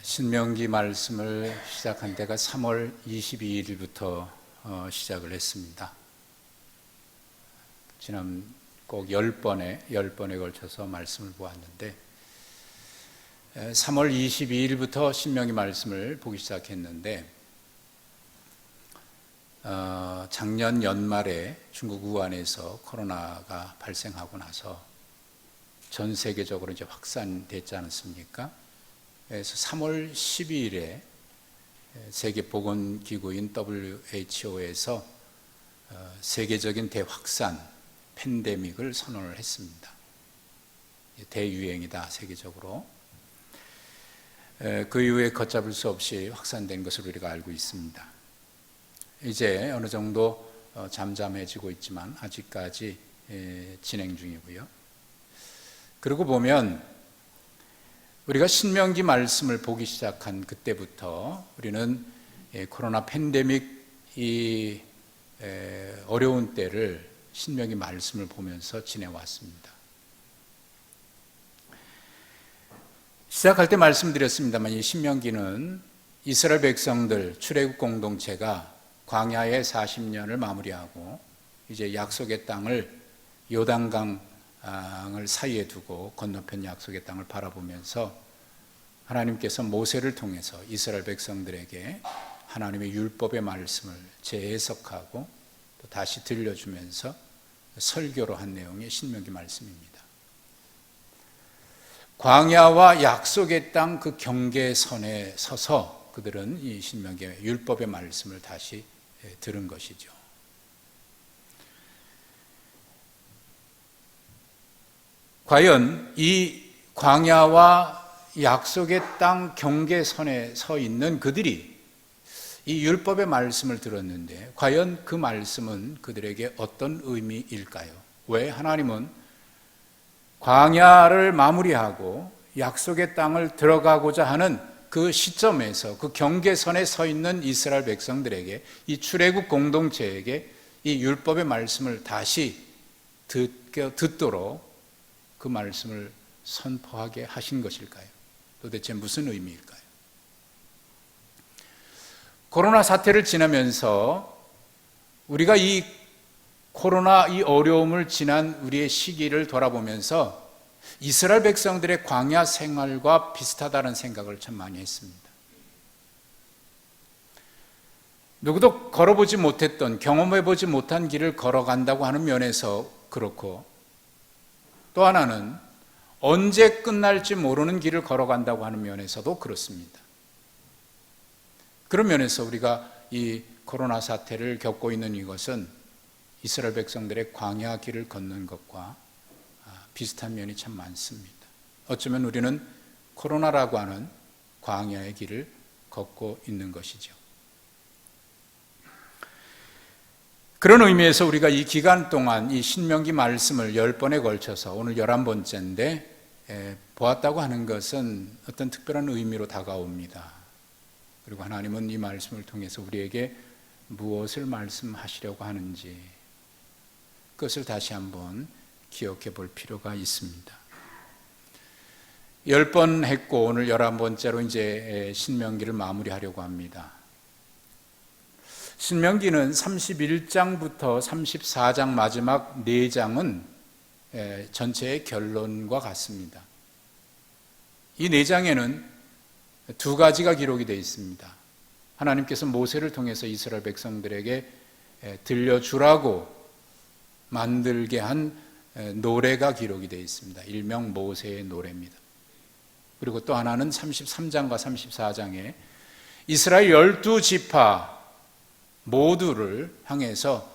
신명기 말씀을 시작한 데가 3월 22일부터 시작을 했습니다. 지난 꼭 10번에 걸쳐서 말씀을 보았는데 3월 22일부터 신명기 말씀을 보기 시작했는데 작년 연말에 중국 우한에서 코로나가 발생하고 나서 전 세계적으로 이제 확산됐지 않습니까? 그래서 3월 12일에 세계보건기구인 WHO에서 세계적인 대확산 팬데믹을 선언을 했습니다. 대유행이다, 세계적으로. 그 이후에 걷잡을 수 없이 확산된 것을 우리가 알고 있습니다. 이제 어느 정도 잠잠해지고 있지만 아직까지 진행 중이고요. 그러고 보면 우리가 신명기 말씀을 보기 시작한 그때부터 우리는 코로나 팬데믹 이 어려운 때를 신명기 말씀을 보면서 지내왔습니다. 시작할 때 말씀드렸습니다만 이 신명기는 이스라엘 백성들 출애굽 공동체가 광야의 40년을 마무리하고 이제 약속의 땅을 요단강 을 사이에 두고 건너편 약속의 땅을 바라보면서 하나님께서 모세를 통해서 이스라엘 백성들에게 하나님의 율법의 말씀을 재해석하고 또 다시 들려주면서 설교로 한 내용의 신명기 말씀입니다. 광야와 약속의 땅 그 경계선에 서서 그들은 이 신명기의 율법의 말씀을 다시 들은 것이죠. 과연 이 광야와 약속의 땅 경계선에 서 있는 그들이 이 율법의 말씀을 들었는데 과연 그 말씀은 그들에게 어떤 의미일까요? 왜 하나님은 광야를 마무리하고 약속의 땅을 들어가고자 하는 그 시점에서 그 경계선에 서 있는 이스라엘 백성들에게 이 출애굽 공동체에게 이 율법의 말씀을 다시 듣도록 그 말씀을 선포하게 하신 것일까요? 도대체 무슨 의미일까요? 코로나 사태를 지나면서 우리가 이 코로나 이 어려움을 지난 우리의 시기를 돌아보면서 이스라엘 백성들의 광야 생활과 비슷하다는 생각을 참 많이 했습니다. 누구도 걸어보지 못했던, 경험해보지 못한 길을 걸어간다고 하는 면에서 그렇고 또 하나는 언제 끝날지 모르는 길을 걸어간다고 하는 면에서도 그렇습니다. 그런 면에서 우리가 이 코로나 사태를 겪고 있는 이것은 이스라엘 백성들의 광야 길을 걷는 것과 비슷한 면이 참 많습니다. 어쩌면 우리는 코로나라고 하는 광야의 길을 걷고 있는 것이죠. 그런 의미에서 우리가 이 기간 동안 이 신명기 말씀을 10번에 걸쳐서 오늘 11번째인데 보았다고 하는 것은 어떤 특별한 의미로 다가옵니다. 그리고 하나님은 이 말씀을 통해서 우리에게 무엇을 말씀하시려고 하는지 그것을 다시 한번 기억해 볼 필요가 있습니다. 10번 했고 오늘 11번째로 이제 신명기를 마무리하려고 합니다. 신명기는 31장부터 34장 마지막 4장은 전체의 결론과 같습니다. 이 4장에는 두 가지가 기록이 되어 있습니다. 하나님께서 모세를 통해서 이스라엘 백성들에게 들려주라고 만들게 한 노래가 기록이 되어 있습니다. 일명 모세의 노래입니다. 그리고 또 하나는 33장과 34장에 이스라엘 12지파 모두를 향해서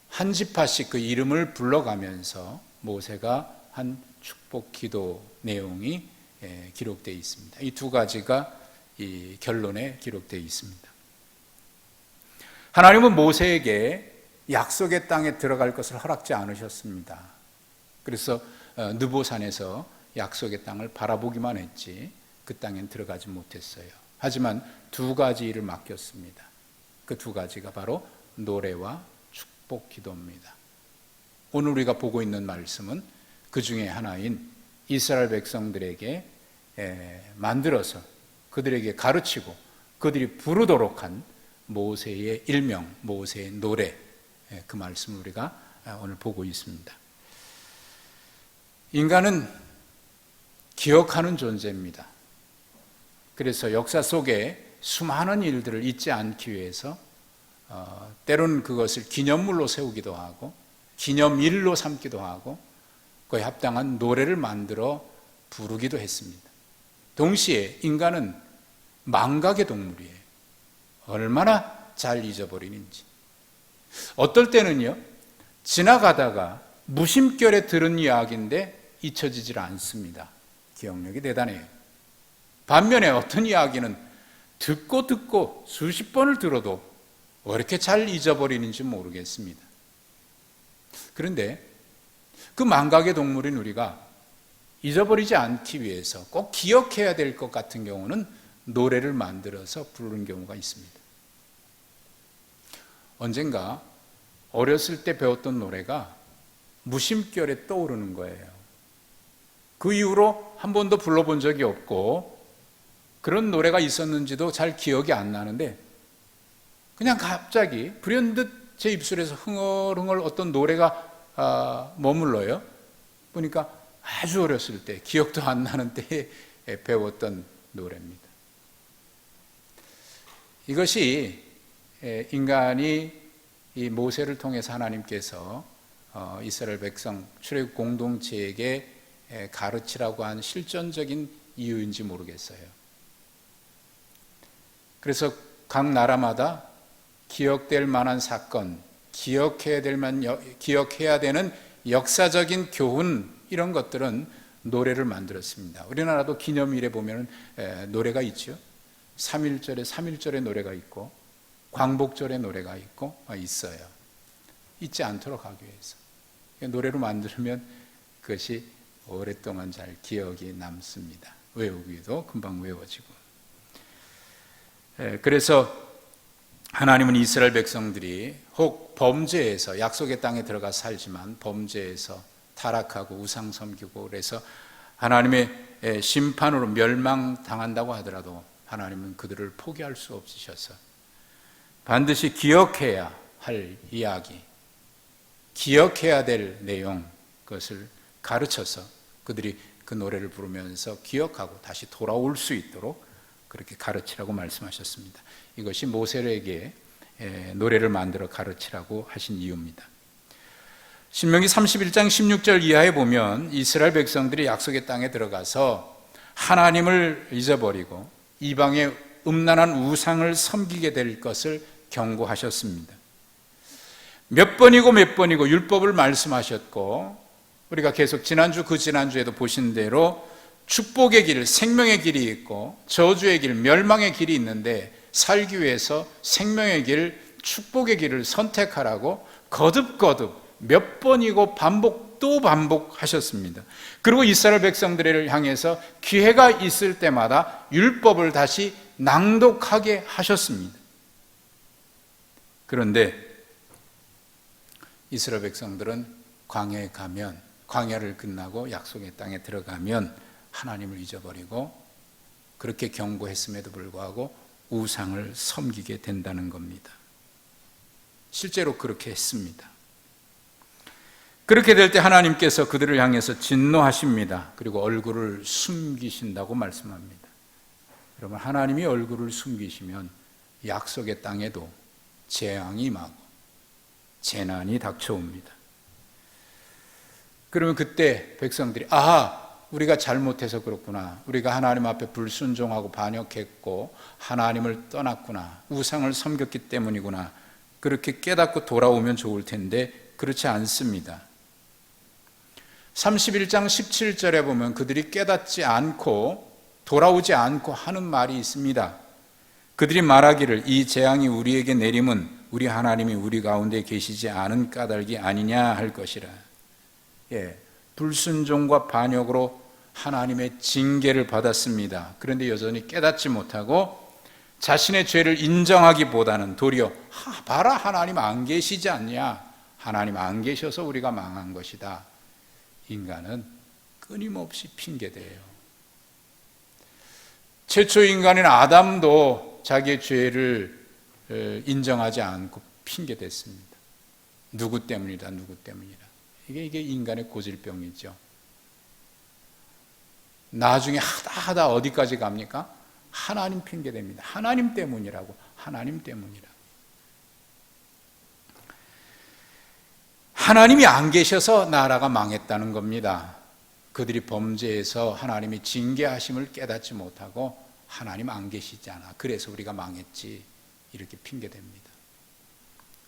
한 지파씩 그 이름을 불러가면서 모세가 한 축복 기도 내용이 기록되어 있습니다. 이 두 가지가 이 결론에 기록되어 있습니다. 하나님은 모세에게 약속의 땅에 들어갈 것을 허락지 않으셨습니다. 그래서 느보산에서 약속의 땅을 바라보기만 했지 그 땅엔 들어가지 못했어요. 하지만 두 가지 일을 맡겼습니다. 그 두 가지가 바로 노래와 축복 기도입니다. 오늘 우리가 보고 있는 말씀은 그 중에 하나인 이스라엘 백성들에게 만들어서 그들에게 가르치고 그들이 부르도록 한 모세의 일명, 모세의 노래, 그 말씀을 우리가 오늘 보고 있습니다. 인간은 기억하는 존재입니다. 그래서 역사 속에 수많은 일들을 잊지 않기 위해서 때로는 그것을 기념물로 세우기도 하고 기념일로 삼기도 하고 그에 합당한 노래를 만들어 부르기도 했습니다. 동시에 인간은 망각의 동물이에요. 얼마나 잘 잊어버리는지. 어떨 때는요, 지나가다가 무심결에 들은 이야기인데 잊혀지질 않습니다. 기억력이 대단해요. 반면에 어떤 이야기는 듣고 수십 번을 들어도 왜 이렇게 잘 잊어버리는지 모르겠습니다. 그런데 그 망각의 동물인 우리가 잊어버리지 않기 위해서 꼭 기억해야 될 것 같은 경우는 노래를 만들어서 부르는 경우가 있습니다. 언젠가 어렸을 때 배웠던 노래가 무심결에 떠오르는 거예요. 그 이후로 한 번도 불러본 적이 없고 그런 노래가 있었는지도 잘 기억이 안 나는데 그냥 갑자기 불현듯 제 입술에서 흥얼흥얼 어떤 노래가 머물러요. 보니까 아주 어렸을 때 기억도 안 나는 때에 배웠던 노래입니다. 이것이 인간이 이 모세를 통해서 하나님께서 이스라엘 백성 출애굽 공동체에게 가르치라고 한 실존적인 이유인지 모르겠어요. 그래서 각 나라마다 기억될 만한 사건, 기억해야 되는 역사적인 교훈, 이런 것들은 노래를 만들었습니다. 우리나라도 기념일에 보면 노래가 있죠. 3.1절에 노래가 있고 광복절에 노래가 있고 있어요. 잊지 않도록 하기 위해서. 노래로 만들면 그것이 오랫동안 잘 기억이 남습니다. 외우기도 금방 외워지고. 그래서 하나님은 이스라엘 백성들이 혹 범죄에서 약속의 땅에 들어가 살지만 범죄에서 타락하고 우상 섬기고 그래서 하나님의 심판으로 멸망당한다고 하더라도 하나님은 그들을 포기할 수 없으셔서 반드시 기억해야 할 이야기, 기억해야 될 내용, 그것을 가르쳐서 그들이 그 노래를 부르면서 기억하고 다시 돌아올 수 있도록 그렇게 가르치라고 말씀하셨습니다. 이것이 모세에게 노래를 만들어 가르치라고 하신 이유입니다. 신명기 31장 16절 이하에 보면 이스라엘 백성들이 약속의 땅에 들어가서 하나님을 잊어버리고 이방의 음란한 우상을 섬기게 될 것을 경고하셨습니다. 몇 번이고 율법을 말씀하셨고 우리가 계속 그 지난주에도 보신 대로 축복의 길, 생명의 길이 있고 저주의 길, 멸망의 길이 있는데 살기 위해서 생명의 길, 축복의 길을 선택하라고 거듭 몇 번이고 또 반복하셨습니다. 그리고 이스라엘 백성들을 향해서 기회가 있을 때마다 율법을 다시 낭독하게 하셨습니다. 그런데 이스라엘 백성들은 광야에 가면, 광야를 끝나고 약속의 땅에 들어가면 하나님을 잊어버리고 그렇게 경고했음에도 불구하고 우상을 섬기게 된다는 겁니다. 실제로 그렇게 했습니다. 그렇게 될 때 하나님께서 그들을 향해서 진노하십니다. 그리고 얼굴을 숨기신다고 말씀합니다. 여러분, 하나님이 얼굴을 숨기시면 약속의 땅에도 재앙이 임하고 재난이 닥쳐옵니다. 그러면 그때 백성들이 우리가 잘못해서 그렇구나, 우리가 하나님 앞에 불순종하고 반역했고 하나님을 떠났구나, 우상을 섬겼기 때문이구나, 그렇게 깨닫고 돌아오면 좋을 텐데 그렇지 않습니다. 31장 17절에 보면 그들이 깨닫지 않고 돌아오지 않고 하는 말이 있습니다. 그들이 말하기를 이 재앙이 우리에게 내림은 우리 하나님이 우리 가운데 계시지 않은 까닭이 아니냐 할 것이라. 불순종과 반역으로 하나님의 징계를 받았습니다. 그런데 여전히 깨닫지 못하고 자신의 죄를 인정하기보다는 도리어 봐라, 하나님 안 계시지 않냐, 하나님 안 계셔서 우리가 망한 것이다. 인간은 끊임없이 핑계대요. 최초 인간인 아담도 자기의 죄를 인정하지 않고 핑계댔습니다. 누구 때문이다, 누구 때문이다. 이게 인간의 고질병이죠. 나중에 하다 어디까지 갑니까? 하나님 핑계댑니다. 하나님 때문이라고, 하나님 때문이라고. 하나님이 안 계셔서 나라가 망했다는 겁니다. 그들이 범죄해서 하나님이 징계하심을 깨닫지 못하고 하나님 안 계시잖아, 그래서 우리가 망했지, 이렇게 핑계댑니다.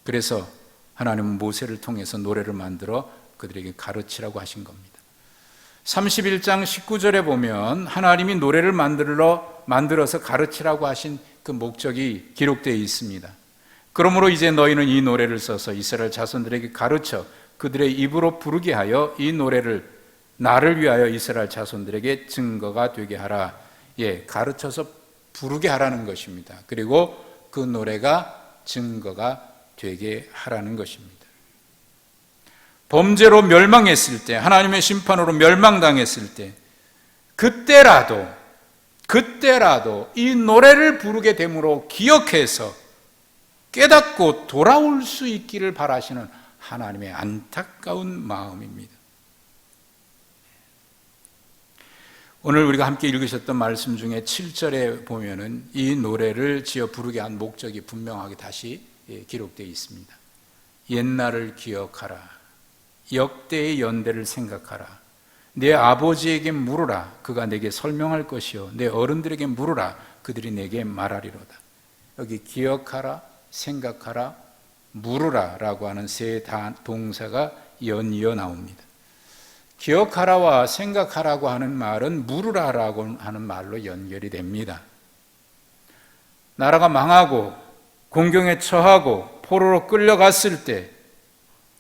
그래서 하나님은 모세를 통해서 노래를 만들어 그들에게 가르치라고 하신 겁니다. 31장 19절에 보면 하나님이 노래를 만들어서 가르치라고 하신 그 목적이 기록되어 있습니다. 그러므로 이제 너희는 이 노래를 써서 이스라엘 자손들에게 가르쳐 그들의 입으로 부르게 하여 이 노래를 나를 위하여 이스라엘 자손들에게 증거가 되게 하라. 가르쳐서 부르게 하라는 것입니다. 그리고 그 노래가 증거가 되게 하라는 것입니다. 범죄로 멸망했을 때, 하나님의 심판으로 멸망당했을 때, 그때라도 이 노래를 부르게 됨으로 기억해서 깨닫고 돌아올 수 있기를 바라시는 하나님의 안타까운 마음입니다. 오늘 우리가 함께 읽으셨던 말씀 중에 7절에 보면은 이 노래를 지어 부르게 한 목적이 분명하게 다시 기록되어 있습니다. 옛날을 기억하라. 역대의 연대를 생각하라. 내 아버지에게 물으라. 그가 내게 설명할 것이요. 내 어른들에게 물으라. 그들이 내게 말하리로다. 여기 기억하라, 생각하라, 물으라 라고 하는 세 동사가 연이어 나옵니다. 기억하라와 생각하라고 하는 말은 물으라라고 하는 말로 연결이 됩니다. 나라가 망하고 공경에 처하고 포로로 끌려갔을 때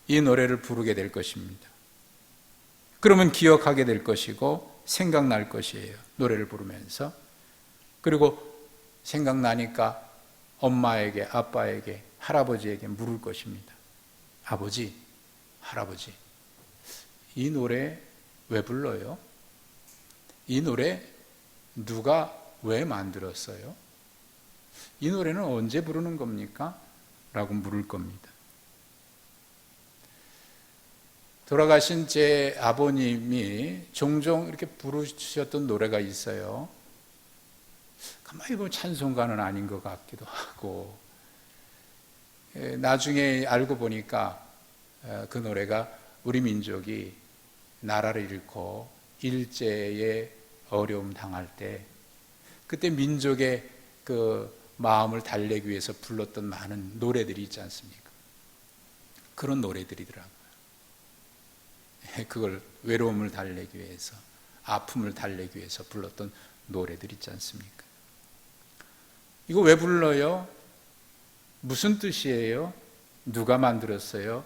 이 노래를 부르게 될 것입니다. 그러면 기억하게 될 것이고 생각날 것이에요. 노래를 부르면서. 그리고 생각나니까 엄마에게, 아빠에게, 할아버지에게 물을 것입니다. 아버지, 할아버지, 이 노래 왜 불러요? 이 노래 누가 왜 만들었어요? 이 노래는 언제 부르는 겁니까? 라고 물을 겁니다. 돌아가신 제 아버님이 종종 이렇게 부르셨던 노래가 있어요. 가만히 보면 찬송가는 아닌 것 같기도 하고, 나중에 알고 보니까 그 노래가 우리 민족이 나라를 잃고 일제에 어려움 당할 때 그때 민족의 그 마음을 달래기 위해서 불렀던 많은 노래들이 있지 않습니까? 그런 노래들이더라고요. 그걸 외로움을 달래기 위해서, 아픔을 달래기 위해서 불렀던 노래들 있지 않습니까? 이거 왜 불러요? 무슨 뜻이에요? 누가 만들었어요?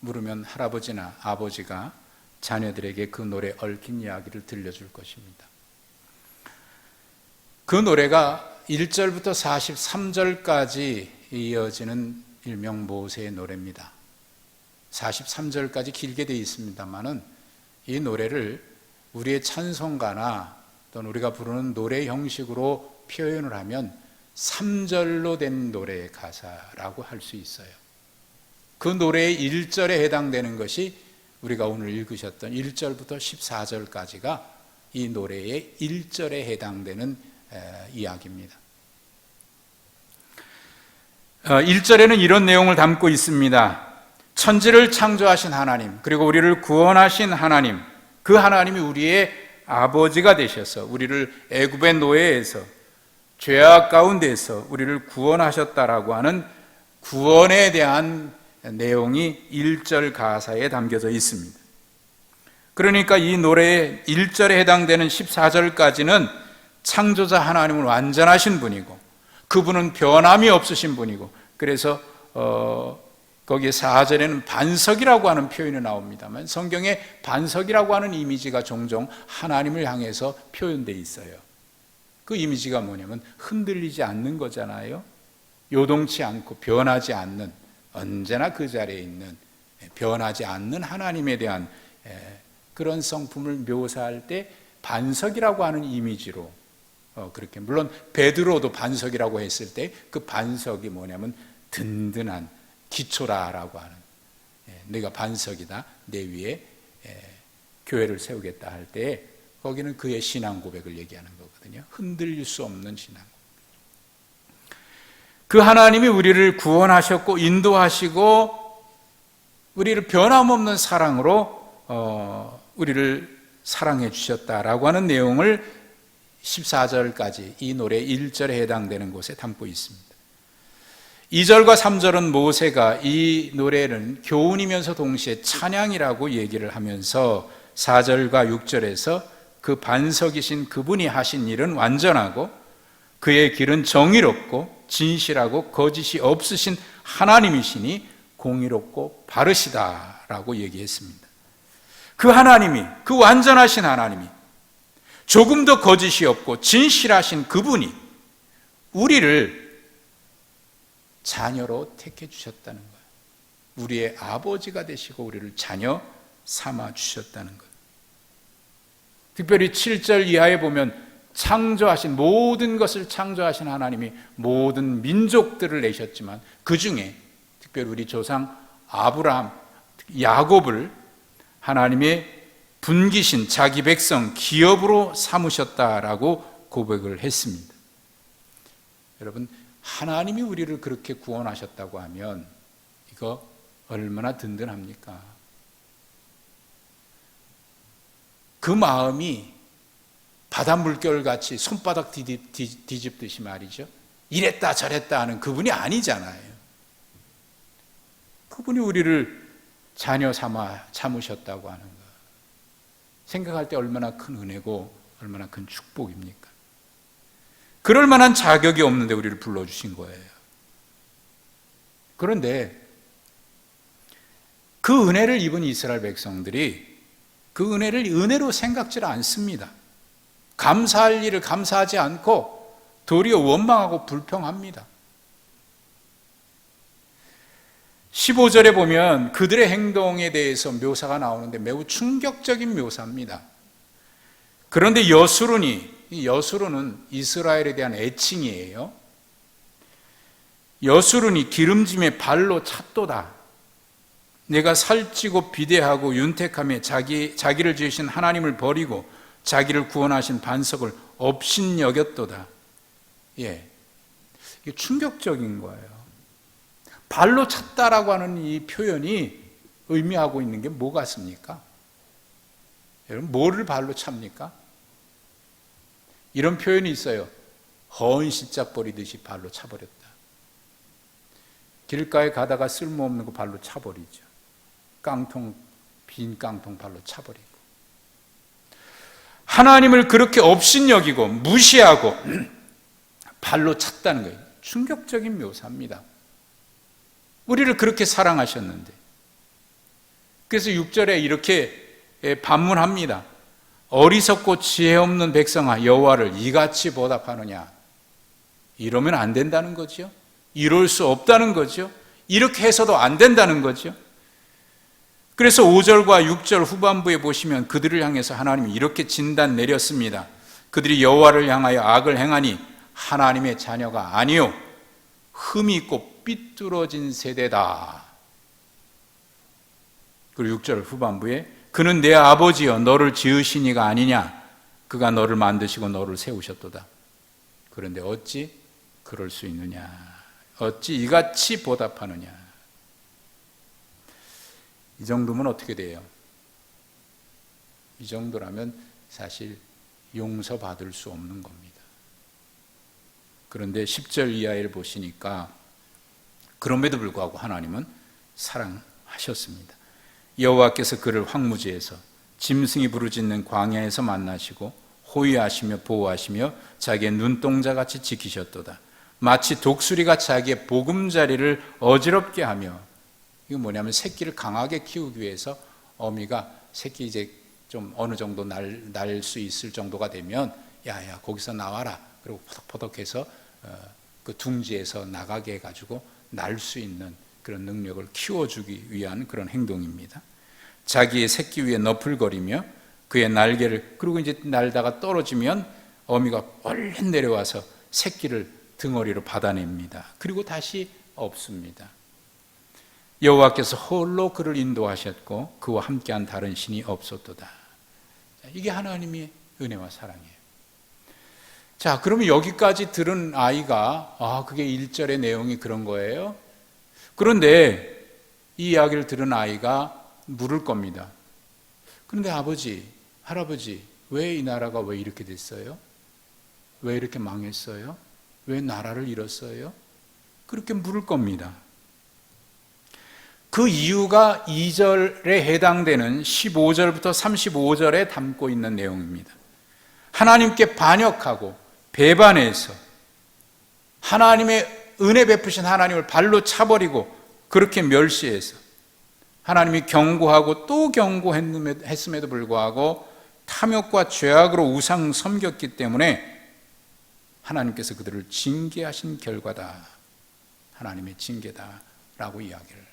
물으면 할아버지나 아버지가 자녀들에게 그 노래에 얽힌 이야기를 들려줄 것입니다. 그 노래가 1절부터 43절까지 이어지는 일명 모세의 노래입니다. 43절까지 길게 되어 있습니다만은 이 노래를 우리의 찬송가나 또는 우리가 부르는 노래 형식으로 표현을 하면 3절로 된 노래의 가사라고 할 수 있어요. 그 노래의 1절에 해당되는 것이 우리가 오늘 읽으셨던 1절부터 14절까지가 이 노래의 1절에 해당되는 이야기입니다. 1절에는 이런 내용을 담고 있습니다. 천지를 창조하신 하나님, 그리고 우리를 구원하신 하나님, 그 하나님이 우리의 아버지가 되셔서 우리를 애굽의 노예에서 죄악 가운데에서 우리를 구원하셨다라고 하는 구원에 대한 내용이 1절 가사에 담겨져 있습니다. 그러니까 이 노래의 1절에 해당되는 14절까지는 창조자 하나님은 완전하신 분이고 그분은 변함이 없으신 분이고, 그래서 거기에 4절에는 반석이라고 하는 표현이 나옵니다만 성경에 반석이라고 하는 이미지가 종종 하나님을 향해서 표현되어 있어요. 그 이미지가 뭐냐면 흔들리지 않는 거잖아요. 요동치 않고 변하지 않는, 언제나 그 자리에 있는, 변하지 않는 하나님에 대한 그런 성품을 묘사할 때 반석이라고 하는 이미지로 그렇게 물론 베드로도 반석이라고 했을 때 그 반석이 뭐냐면 든든한 기초라라고 하는, 네가 반석이다, 내 위에 교회를 세우겠다 할 때 거기는 그의 신앙 고백을 얘기하는 거거든요. 흔들릴 수 없는 신앙. 그 하나님이 우리를 구원하셨고 인도하시고 우리를 변함없는 사랑으로 우리를 사랑해 주셨다라고 하는 내용을 14절까지 이 노래 1절에 해당되는 곳에 담고 있습니다. 2절과 3절은 모세가 이 노래는 교훈이면서 동시에 찬양이라고 얘기를 하면서 4절과 6절에서 그 반석이신 그분이 하신 일은 완전하고 그의 길은 정의롭고 진실하고 거짓이 없으신 하나님이시니 공의롭고 바르시다라고 얘기했습니다. 그 하나님이, 그 완전하신 하나님이, 조금 더 거짓이 없고 진실하신 그분이 우리를 자녀로 택해 주셨다는 거예요. 우리의 아버지가 되시고 우리를 자녀 삼아 주셨다는 거예요. 특별히 7절 이하에 보면 창조하신, 모든 것을 창조하신 하나님이 모든 민족들을 내셨지만 그 중에 특별히 우리 조상 아브라함, 야곱을 하나님의 분기신 자기 백성 기업으로 삼으셨다라고 고백을 했습니다. 여러분, 하나님이 우리를 그렇게 구원하셨다고 하면 이거 얼마나 든든합니까? 그 마음이 바닷물결같이 손바닥 뒤집듯이 말이죠, 이랬다 저랬다 하는 그분이 아니잖아요. 그분이 우리를 자녀 삼아 참으셨다고 하는 거, 생각할 때 얼마나 큰 은혜고 얼마나 큰 축복입니까? 그럴 만한 자격이 없는데 우리를 불러주신 거예요. 그런데 그 은혜를 입은 이스라엘 백성들이 그 은혜를 은혜로 생각지 않습니다. 감사할 일을 감사하지 않고 도리어 원망하고 불평합니다. 15절에 보면 그들의 행동에 대해서 묘사가 나오는데 매우 충격적인 묘사입니다. 그런데 여수론은 이스라엘에 대한 애칭이에요. 여수론이 기름짐에 발로 찼도다. 내가 살찌고 비대하고 윤택하며 자기를 지으신 하나님을 버리고 자기를 구원하신 반석을 업신여겼도다. 이게 충격적인 거예요. 발로 찼다라고 하는 이 표현이 의미하고 있는 게 뭐 같습니까? 여러분, 뭐를 발로 찹니까? 이런 표현이 있어요. 허은 시짝 버리듯이 발로 차버렸다. 길가에 가다가 쓸모없는 거 발로 차버리죠. 빈 깡통 발로 차버리고. 하나님을 그렇게 업신여기고 무시하고 발로 찼다는 거예요. 충격적인 묘사입니다. 우리를 그렇게 사랑하셨는데. 그래서 6절에 이렇게 반문합니다. 어리석고 지혜 없는 백성아, 여호와를 이같이 보답하느냐. 이러면 안 된다는 거죠. 이럴 수 없다는 거죠. 이렇게 해서도 안 된다는 거죠. 그래서 5절과 6절 후반부에 보시면 그들을 향해서 하나님이 이렇게 진단 내렸습니다. 그들이 여호와를 향하여 악을 행하니 하나님의 자녀가 아니요 흠이 있고 삐뚤어진 세대다. 그리고 6절 후반부에 그는 내 아버지여 너를 지으신 이가 아니냐. 그가 너를 만드시고 너를 세우셨도다. 그런데 어찌 그럴 수 있느냐. 어찌 이같이 보답하느냐. 이 정도면 어떻게 돼요? 이 정도라면 사실 용서받을 수 없는 겁니다. 그런데 10절 이하를 보시니까 그럼에도 불구하고 하나님은 사랑하셨습니다. 여호와께서 그를 황무지에서 짐승이 부르짖는 광야에서 만나시고 호위하시며 보호하시며 자기의 눈동자같이 지키셨도다. 마치 독수리가 자기의 보금자리를 어지럽게 하며, 이거 뭐냐면 새끼를 강하게 키우기 위해서 어미가 새끼 이제 좀 어느 정도 날 수 있을 정도가 되면 야야 거기서 나와라. 그리고 포덕포덕해서 그 둥지에서 나가게 해가지고 날 수 있는 그런 능력을 키워주기 위한 그런 행동입니다. 자기의 새끼 위에 너풀거리며 그의 날개를, 그리고 이제 날다가 떨어지면 어미가 얼른 내려와서 새끼를 등어리로 받아냅니다. 그리고 다시 없습니다. 여호와께서 홀로 그를 인도하셨고 그와 함께한 다른 신이 없었도다. 이게 하나님의 은혜와 사랑이에요. 자, 그러면 여기까지 들은 아이가 그게 1절의 내용이 그런 거예요. 그런데 이 이야기를 들은 아이가 물을 겁니다. 그런데 아버지, 할아버지, 왜 이 나라가 왜 이렇게 됐어요? 왜 이렇게 망했어요? 왜 나라를 잃었어요? 그렇게 물을 겁니다. 그 이유가 2절에 해당되는 15절부터 35절에 담고 있는 내용입니다. 하나님께 반역하고 배반해서 하나님의 은혜 베푸신 하나님을 발로 차버리고 그렇게 멸시해서 하나님이 경고하고 또 경고했음에도 불구하고 탐욕과 죄악으로 우상 섬겼기 때문에 하나님께서 그들을 징계하신 결과다. 하나님의 징계다라고 이야기를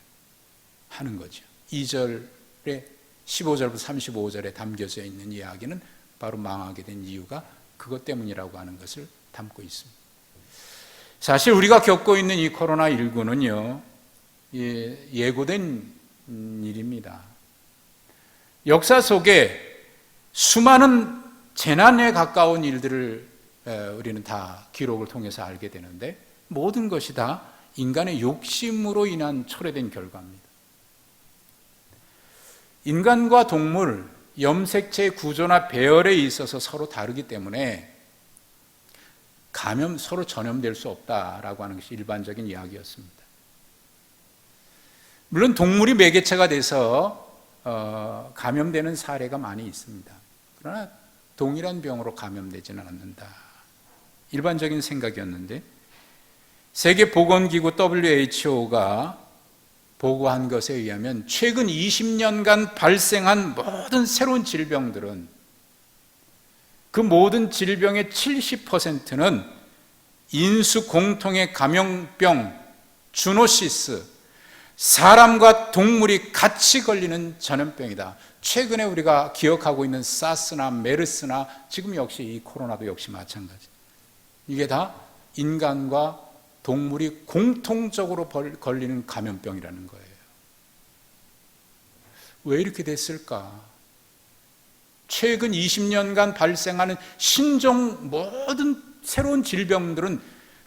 하는 거죠. 2절에 15절부터 35절에 담겨져 있는 이야기는 바로 망하게 된 이유가 그것 때문이라고 하는 것을 담고 있습니다. 사실 우리가 겪고 있는 이 코로나19는요, 예고된 일입니다. 역사 속에 수많은 재난에 가까운 일들을 우리는 다 기록을 통해서 알게 되는데 모든 것이 다 인간의 욕심으로 인한 초래된 결과입니다. 인간과 동물, 염색체의 구조나 배열에 있어서 서로 다르기 때문에 서로 전염될 수 없다라고 하는 것이 일반적인 이야기였습니다. 물론 동물이 매개체가 돼서 감염되는 사례가 많이 있습니다. 그러나 동일한 병으로 감염되지는 않는다. 일반적인 생각이었는데 세계보건기구 WHO가 보고한 것에 의하면 최근 20년간 발생한 모든 새로운 질병들은 그 모든 질병의 70%는 인수 공통의 감염병 주노시스, 사람과 동물이 같이 걸리는 전염병이다. 최근에 우리가 기억하고 있는 사스나 메르스나 지금 역시 이 코로나도 역시 마찬가지. 이게 다 인간과 동물이 공통적으로 걸리는 감염병이라는 거예요. 왜 이렇게 됐을까? 최근 20년간 발생하는 신종 모든 새로운 질병들은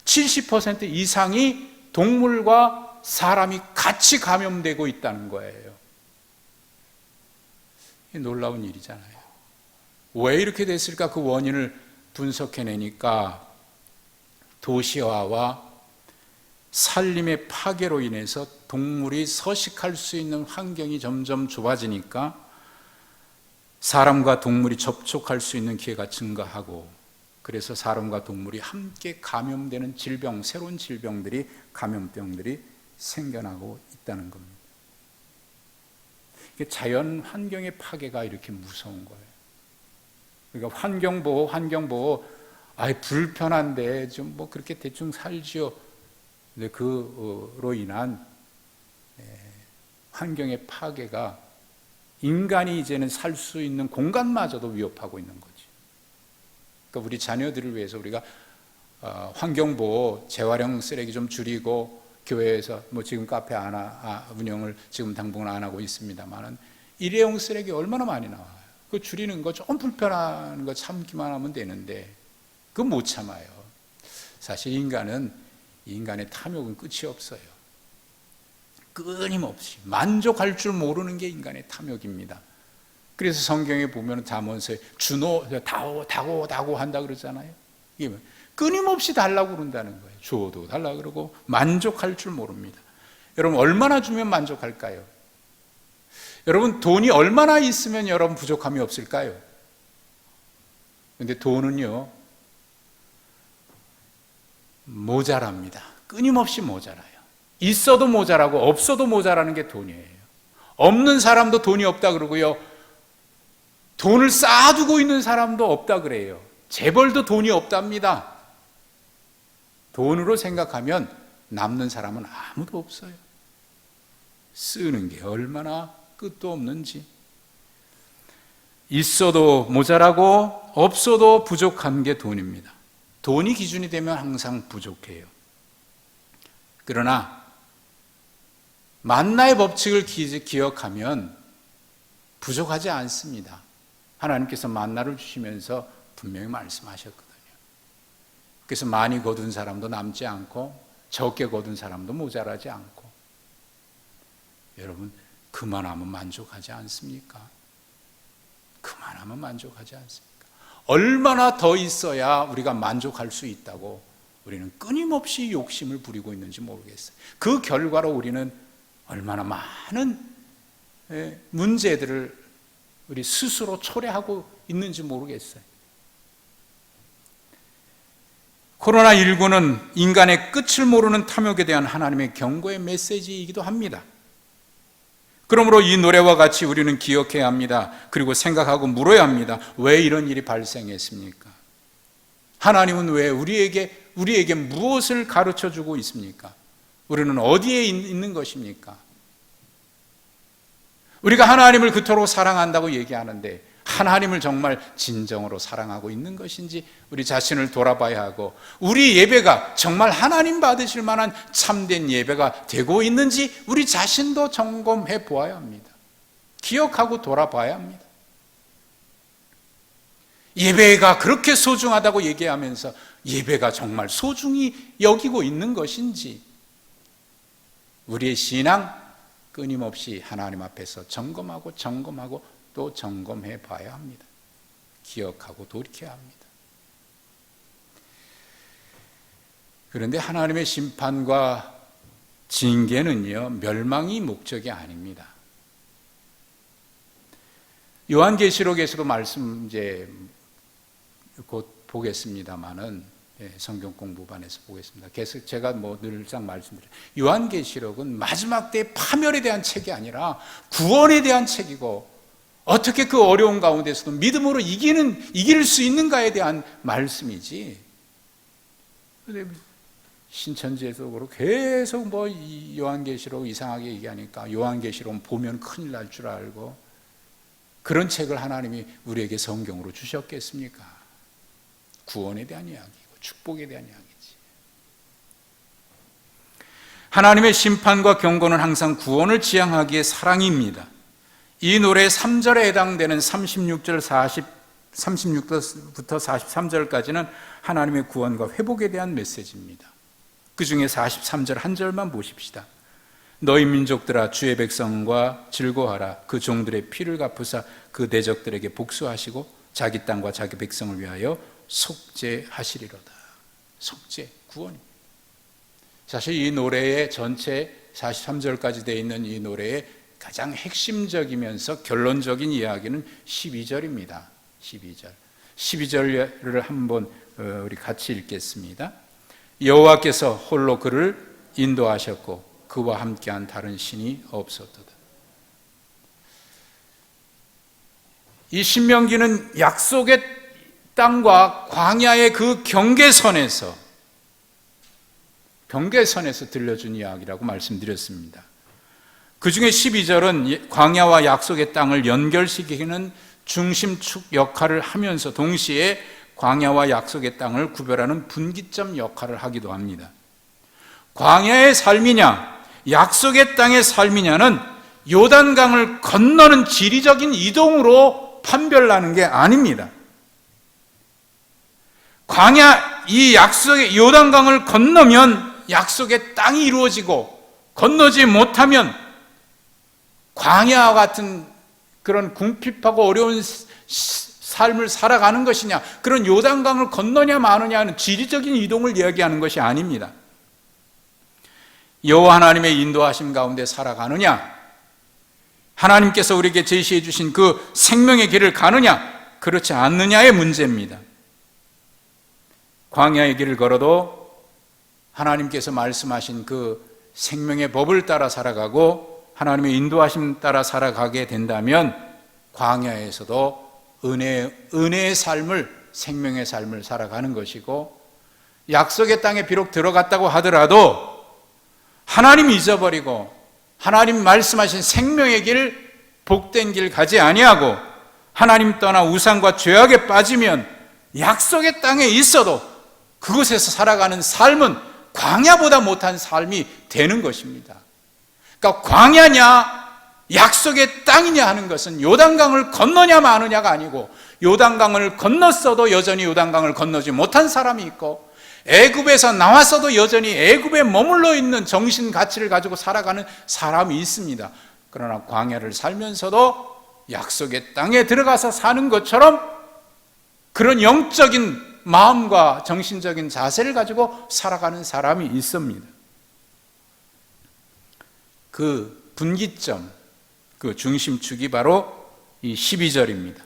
70% 이상이 동물과 사람이 같이 감염되고 있다는 거예요. 놀라운 일이잖아요. 왜 이렇게 됐을까? 그 원인을 분석해내니까 도시화와 산림의 파괴로 인해서 동물이 서식할 수 있는 환경이 점점 좁아지니까 사람과 동물이 접촉할 수 있는 기회가 증가하고 그래서 사람과 동물이 함께 감염되는 질병, 새로운 질병들이, 감염병들이 생겨나고 있다는 겁니다. 자연 환경의 파괴가 이렇게 무서운 거예요. 그러니까 환경보호, 불편한데 좀 그렇게 대충 살지요. 근데 그로 인한 환경의 파괴가 인간이 이제는 살 수 있는 공간마저도 위협하고 있는 거죠. 그러니까 우리 자녀들을 위해서 우리가 환경보호, 재활용 쓰레기 좀 줄이고 교회에서 지금 카페 운영을 지금 당분간 안 하고 있습니다만은 일회용 쓰레기 얼마나 많이 나와요. 그 줄이는 거 좀 불편한 거 참기만 하면 되는데 그건 못 참아요. 사실 인간의 탐욕은 끝이 없어요. 끊임없이 만족할 줄 모르는 게 인간의 탐욕입니다. 그래서 성경에 보면 잠언서에 다고 한다 그러잖아요. 이게 끊임없이 달라고 그런다는 거예요. 줘도 달라고 그러고 만족할 줄 모릅니다. 여러분 얼마나 주면 만족할까요? 여러분 돈이 얼마나 있으면 여러분 부족함이 없을까요? 그런데 돈은요 모자랍니다. 끊임없이 모자라요. 있어도 모자라고 없어도 모자라는 게 돈이에요. 없는 사람도 돈이 없다 그러고요. 돈을 쌓아두고 있는 사람도 없다 그래요. 재벌도 돈이 없답니다. 돈으로 생각하면 남는 사람은 아무도 없어요. 쓰는 게 얼마나 끝도 없는지. 있어도 모자라고 없어도 부족한 게 돈입니다. 돈이 기준이 되면 항상 부족해요. 그러나 만나의 법칙을 기억하면 부족하지 않습니다. 하나님께서 만나를 주시면서 분명히 말씀하셨거든요. 그래서 많이 거둔 사람도 남지 않고 적게 거둔 사람도 모자라지 않고, 여러분 그만하면 만족하지 않습니까? 그만하면 만족하지 않습니까? 얼마나 더 있어야 우리가 만족할 수 있다고 우리는 끊임없이 욕심을 부리고 있는지 모르겠어요. 그 결과로 우리는 얼마나 많은 문제들을 우리 스스로 초래하고 있는지 모르겠어요. 코로나19는 인간의 끝을 모르는 탐욕에 대한 하나님의 경고의 메시지이기도 합니다. 그러므로 이 노래와 같이 우리는 기억해야 합니다. 그리고 생각하고 물어야 합니다. 왜 이런 일이 발생했습니까? 하나님은 왜 우리에게 무엇을 가르쳐주고 있습니까? 우리는 어디에 있는 것입니까? 우리가 하나님을 그토록 사랑한다고 얘기하는데 하나님을 정말 진정으로 사랑하고 있는 것인지 우리 자신을 돌아봐야 하고, 우리 예배가 정말 하나님 받으실 만한 참된 예배가 되고 있는지 우리 자신도 점검해 보아야 합니다. 기억하고 돌아봐야 합니다. 예배가 그렇게 소중하다고 얘기하면서 예배가 정말 소중히 여기고 있는 것인지, 우리의 신앙 끊임없이 하나님 앞에서 점검하고 또 점검해 봐야 합니다. 기억하고 돌이켜야 합니다. 그런데 하나님의 심판과 징계는요, 멸망이 목적이 아닙니다. 요한계시록에서도 말씀 이제 곧 보겠습니다만은, 성경 공부반에서 보겠습니다. 계속 제가 늘상 말씀드려요. 요한계시록은 마지막 때의 파멸에 대한 책이 아니라 구원에 대한 책이고, 어떻게 그 어려운 가운데서도 믿음으로 이길 수 있는가에 대한 말씀이지. 신천지에서 계속 요한계시록 이상하게 얘기하니까 요한계시록 보면 큰일 날 줄 알고, 그런 책을 하나님이 우리에게 성경으로 주셨겠습니까? 구원에 대한 이야기고 축복에 대한 이야기지. 하나님의 심판과 경고는 항상 구원을 지향하기에 사랑입니다. 이 노래의 3절에 해당되는 36부터 43절까지는 하나님의 구원과 회복에 대한 메시지입니다. 그 중에 43절 한 절만 보십시다. 너희 민족들아 주의 백성과 즐거워하라. 그 종들의 피를 갚으사 그 대적들에게 복수하시고 자기 땅과 자기 백성을 위하여 속죄하시리로다. 속죄, 구원입니다. 사실 이 노래의 전체 43절까지 되어 있는 이 노래의 가장 핵심적이면서 결론적인 이야기는 12절입니다. 12절을 한번 우리 같이 읽겠습니다. 여호와께서 홀로 그를 인도하셨고 그와 함께한 다른 신이 없었도다. 이 신명기는 약속의 땅과 광야의 그 경계선에서 들려준 이야기라고 말씀드렸습니다. 그 중에 12절은 광야와 약속의 땅을 연결시키는 중심축 역할을 하면서 동시에 광야와 약속의 땅을 구별하는 분기점 역할을 하기도 합니다. 광야의 삶이냐 약속의 땅의 삶이냐는 요단강을 건너는 지리적인 이동으로 판별나는 게 아닙니다. 광야, 이 약속의 요단강을 건너면 약속의 땅이 이루어지고, 건너지 못하면 광야와 같은 그런 궁핍하고 어려운 삶을 살아가는 것이냐, 그런 요단강을 건너냐 마느냐 하는 지리적인 이동을 이야기하는 것이 아닙니다. 여호와 하나님의 인도하심 가운데 살아가느냐, 하나님께서 우리에게 제시해 주신 그 생명의 길을 가느냐, 그렇지 않느냐의 문제입니다. 광야의 길을 걸어도 하나님께서 말씀하신 그 생명의 법을 따라 살아가고 하나님의 인도하심 따라 살아가게 된다면 광야에서도 은혜의 삶을, 생명의 삶을 살아가는 것이고, 약속의 땅에 비록 들어갔다고 하더라도 하나님 잊어버리고 하나님 말씀하신 생명의 길, 복된 길 가지 아니하고 하나님 떠나 우상과 죄악에 빠지면 약속의 땅에 있어도 그곳에서 살아가는 삶은 광야보다 못한 삶이 되는 것입니다. 그러니까 광야냐 약속의 땅이냐 하는 것은 요단강을 건너냐 마느냐가 아니고, 요단강을 건넜어도 여전히 요단강을 건너지 못한 사람이 있고, 애굽에서 나왔어도 여전히 애굽에 머물러 있는 정신 가치를 가지고 살아가는 사람이 있습니다. 그러나 광야를 살면서도 약속의 땅에 들어가서 사는 것처럼 그런 영적인 마음과 정신적인 자세를 가지고 살아가는 사람이 있습니다. 그 분기점, 그 중심축이 바로 이 12절입니다.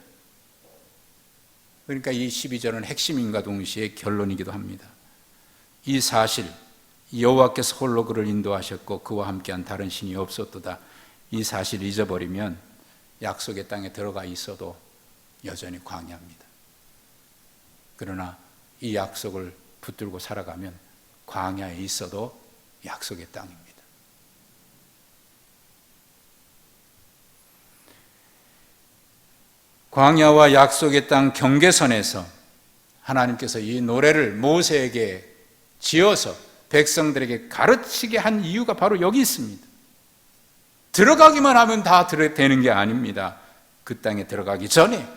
그러니까 이 12절은 핵심인과 동시에 결론이기도 합니다. 이 사실, 여호와께서 홀로 그를 인도하셨고 그와 함께한 다른 신이 없었도다, 이 사실을 잊어버리면 약속의 땅에 들어가 있어도 여전히 광야입니다. 그러나 이 약속을 붙들고 살아가면 광야에 있어도 약속의 땅입니다. 광야와 약속의 땅 경계선에서 하나님께서 이 노래를 모세에게 지어서 백성들에게 가르치게 한 이유가 바로 여기 있습니다. 들어가기만 하면 다 되는 게 아닙니다. 그 땅에 들어가기 전에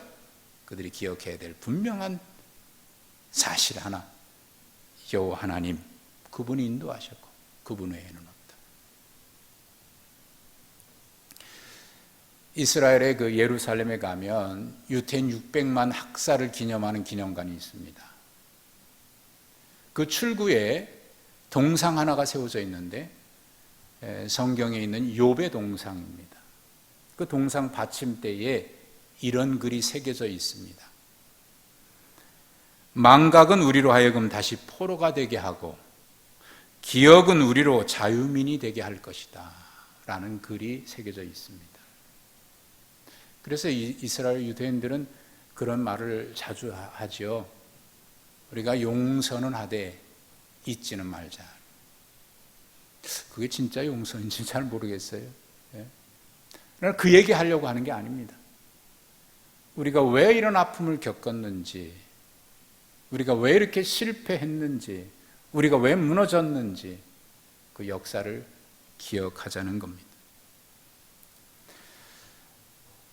그들이 기억해야 될 분명한 사실 하나, 여호와 하나님, 그분이 인도하셨고 그분 외에는 없다. 이스라엘의 그 예루살렘에 가면 유태인 600만 학살을 기념하는 기념관이 있습니다. 그 출구에 동상 하나가 세워져 있는데 성경에 있는 욥의 동상입니다. 그 동상 받침대에 이런 글이 새겨져 있습니다. 망각은 우리로 하여금 다시 포로가 되게 하고 기억은 우리로 자유민이 되게 할 것이다 라는 글이 새겨져 있습니다. 그래서 이스라엘 유대인들은 그런 말을 자주 하죠. 우리가 용서는 하되 잊지는 말자. 그게 진짜 용서인지 잘 모르겠어요. 그러나 그 얘기 하려고 하는 게 아닙니다. 우리가 왜 이런 아픔을 겪었는지, 우리가 왜 이렇게 실패했는지, 우리가 왜 무너졌는지 그 역사를 기억하자는 겁니다.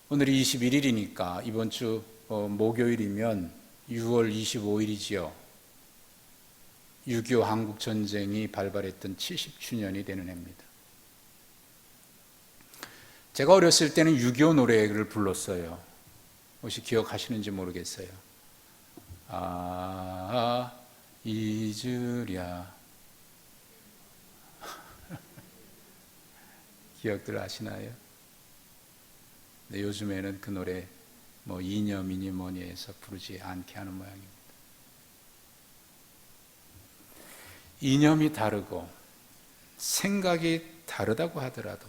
오늘이 21일이니까 이번 주 목요일이면 6월 25일이지요. 6.25 한국전쟁이 발발했던 70주년이 되는 해입니다. 제가 어렸을 때는 6.25 노래를 불렀어요. 혹시 기억하시는지 모르겠어요. 잊으랴. 기억들 하시나요? 네, 요즘에는 그 노래 이념이니 뭐니 해서 부르지 않게 하는 모양입니다. 이념이 다르고 생각이 다르다고 하더라도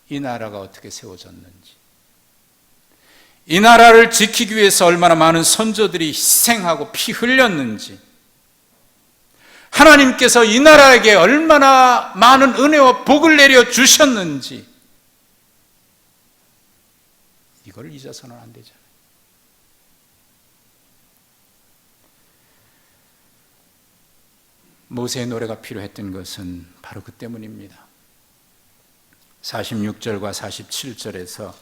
이 나라가 어떻게 세워졌는지, 이 나라를 지키기 위해서 얼마나 많은 선조들이 희생하고 피 흘렸는지, 하나님께서 이 나라에게 얼마나 많은 은혜와 복을 내려 주셨는지, 이걸 잊어서는 안 되잖아요. 모세의 노래가 필요했던 것은 바로 그 때문입니다. 46절과 47절에서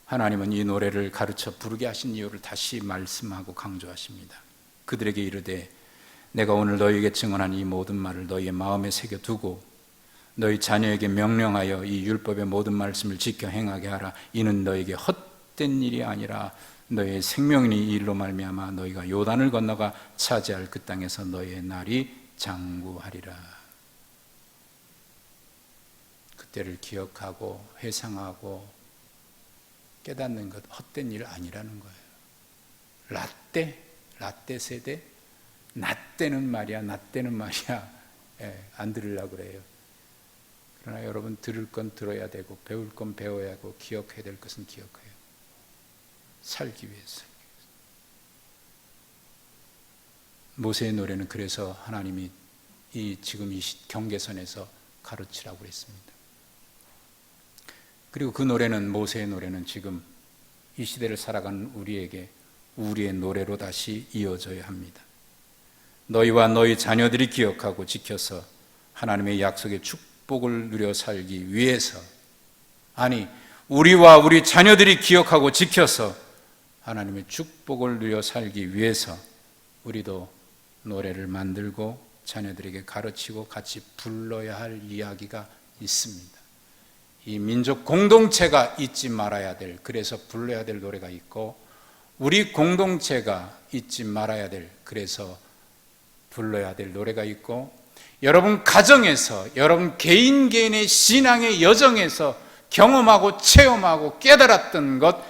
하나님은 이 노래를 가르쳐 부르게 하신 이유를 다시 말씀하고 강조하십니다. 그들에게 이르되 내가 오늘 너희에게 증언한 이 모든 말을 너희의 마음에 새겨두고 너희 자녀에게 명령하여 이 율법의 모든 말씀을 지켜 행하게 하라. 이는 너희에게 헛된 일이 아니라 너희의 생명이니 이 일로 말미암아 너희가 요단을 건너가 차지할 그 땅에서 너희의 날이 장구하리라. 그때를 기억하고 회상하고 깨닫는 것, 헛된 일 아니라는 거예요. 라떼 세대, 나 때는 말이야, 안 들으려고 그래요. 그러나 여러분, 들을 건 들어야 되고 배울 건 배워야 하고 기억해야 될 것은 기억해요. 살기 위해서. 모세의 노래는 그래서 하나님이 지금 이 경계선에서 가르치라고 했습니다. 그리고 그 노래는, 모세의 노래는 지금 이 시대를 살아가는 우리에게 우리의 노래로 다시 이어져야 합니다. 너희와 너희 자녀들이 기억하고 지켜서 하나님의 약속의 축복을 누려 살기 위해서, 아니 우리와 우리 자녀들이 기억하고 지켜서 하나님의 축복을 누려 살기 위해서 우리도 노래를 만들고 자녀들에게 가르치고 같이 불러야 할 이야기가 있습니다. 이 민족 공동체가 잊지 말아야 될, 그래서 불러야 될 노래가 있고, 우리 공동체가 잊지 말아야 될, 그래서 불러야 될 노래가 있고, 여러분 가정에서, 여러분 개인의 신앙의 여정에서 경험하고 체험하고 깨달았던 것,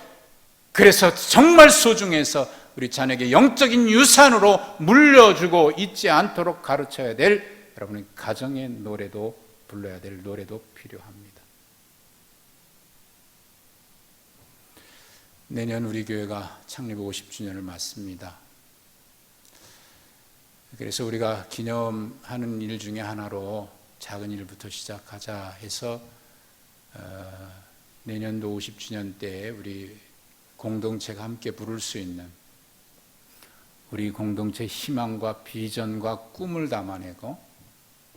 그래서 정말 소중해서 우리 자녀에게 영적인 유산으로 물려주고 잊지 않도록 가르쳐야 될 여러분의 가정의 노래도, 불러야 될 노래도 필요합니다. 내년 우리 교회가 창립 50주년을 맞습니다. 그래서 우리가 기념하는 일 중에 하나로 작은 일부터 시작하자 해서 내년도 50주년 때 우리 공동체가 함께 부를 수 있는, 우리 공동체 희망과 비전과 꿈을 담아내고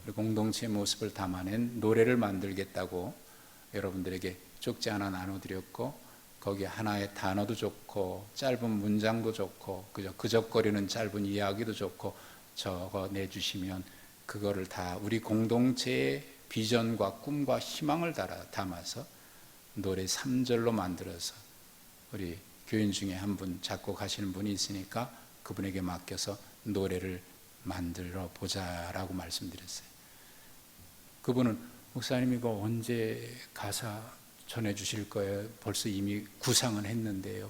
우리 공동체의 모습을 담아낸 노래를 만들겠다고 여러분들에게 쪽지 하나 나눠드렸고, 거기에 하나의 단어도 좋고 짧은 문장도 좋고 그저 그적거리는 짧은 이야기도 좋고 적어 내주시면 그거를 다 우리 공동체의 비전과 꿈과 희망을 담아서 노래 3절로 만들어서 우리 교인 중에 한 분 작곡하시는 분이 있으니까 그분에게 맡겨서 노래를 만들어 보자라고 말씀드렸어요. 그분은 목사님 이거 언제 가사 전해주실 거예요? 벌써 이미 구상은 했는데요.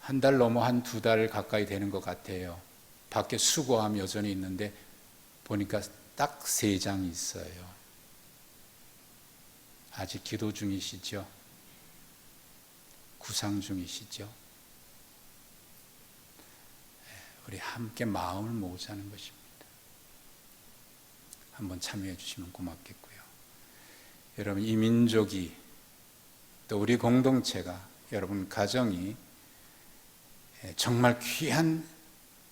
한 달 넘어 한 2달 가까이 되는 것 같아요. 밖에 수고함 여전히 있는데 보니까 딱 3장 있어요. 아직 기도 중이시죠? 구상 중이시죠? 우리 함께 마음을 모으자는 것입니다. 한번 참여해 주시면 고맙겠고요. 여러분, 이 민족이, 또 우리 공동체가, 여러분 가정이 정말 귀한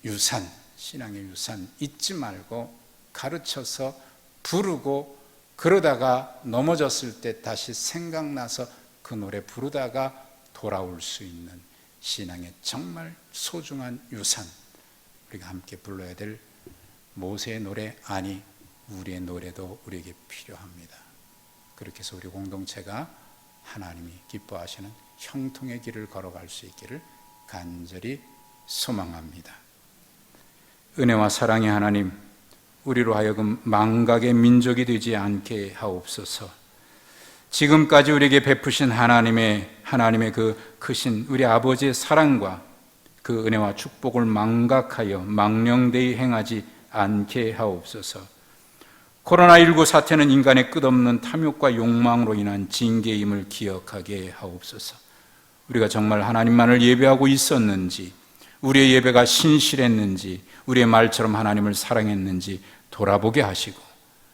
유산, 신앙의 유산 잊지 말고 가르쳐서 부르고, 그러다가 넘어졌을 때 다시 생각나서 그 노래 부르다가 돌아올 수 있는 신앙의 정말 소중한 유산, 우리가 함께 불러야 될 모세의 노래, 아니 우리의 노래도 우리에게 필요합니다. 그렇게 해서 우리 공동체가 하나님이 기뻐하시는 형통의 길을 걸어갈 수 있기를 간절히 소망합니다. 은혜와 사랑의 하나님, 우리로 하여금 망각의 민족이 되지 않게 하옵소서. 지금까지 우리에게 베푸신 하나님의 그 크신 우리 아버지의 사랑과 그 은혜와 축복을 망각하여 망령되이 행하지 않게 하옵소서. 코로나19 사태는 인간의 끝없는 탐욕과 욕망으로 인한 징계임을 기억하게 하옵소서. 우리가 정말 하나님만을 예배하고 있었는지, 우리의 예배가 신실했는지, 우리의 말처럼 하나님을 사랑했는지 돌아보게 하시고,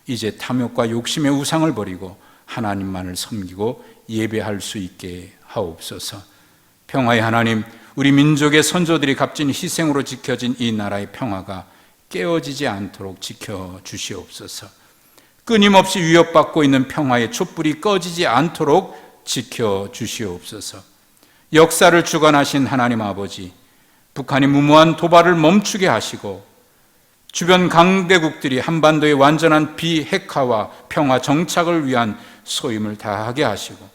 이제 탐욕과 욕심의 우상을 버리고 하나님만을 섬기고 예배할 수 있게 하옵소서. 평화의 하나님, 우리 민족의 선조들이 값진 희생으로 지켜진 이 나라의 평화가 깨어지지 않도록 지켜주시옵소서. 끊임없이 위협받고 있는 평화의 촛불이 꺼지지 않도록 지켜주시옵소서. 역사를 주관하신 하나님 아버지, 북한이 무모한 도발을 멈추게 하시고 주변 강대국들이 한반도의 완전한 비핵화와 평화 정착을 위한 소임을 다하게 하시고,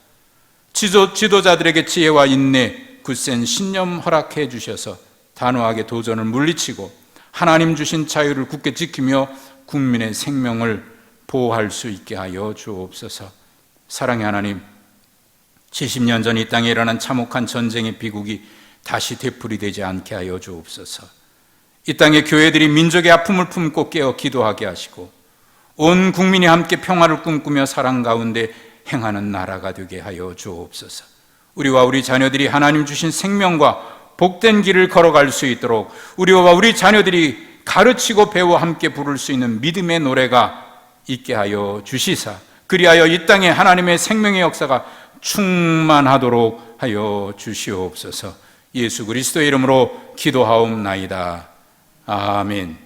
지도자들에게 지혜와 인내, 굳센 신념 허락해 주셔서 단호하게 도전을 물리치고 하나님 주신 자유를 굳게 지키며 국민의 생명을 보호할 수 있게 하여 주옵소서. 사랑의 하나님, 70년 전 이 땅에 일어난 참혹한 전쟁의 비극이 다시 되풀이되지 않게 하여 주옵소서. 이 땅의 교회들이 민족의 아픔을 품고 깨어 기도하게 하시고 온 국민이 함께 평화를 꿈꾸며 사랑 가운데 행하는 나라가 되게 하여 주옵소서. 우리와 우리 자녀들이 하나님 주신 생명과 복된 길을 걸어갈 수 있도록 우리와 우리 자녀들이 가르치고 배워 함께 부를 수 있는 믿음의 노래가 있게 하여 주시사, 그리하여 이 땅에 하나님의 생명의 역사가 충만하도록 하여 주시옵소서. 예수 그리스도의 이름으로 기도하옵나이다. 아멘.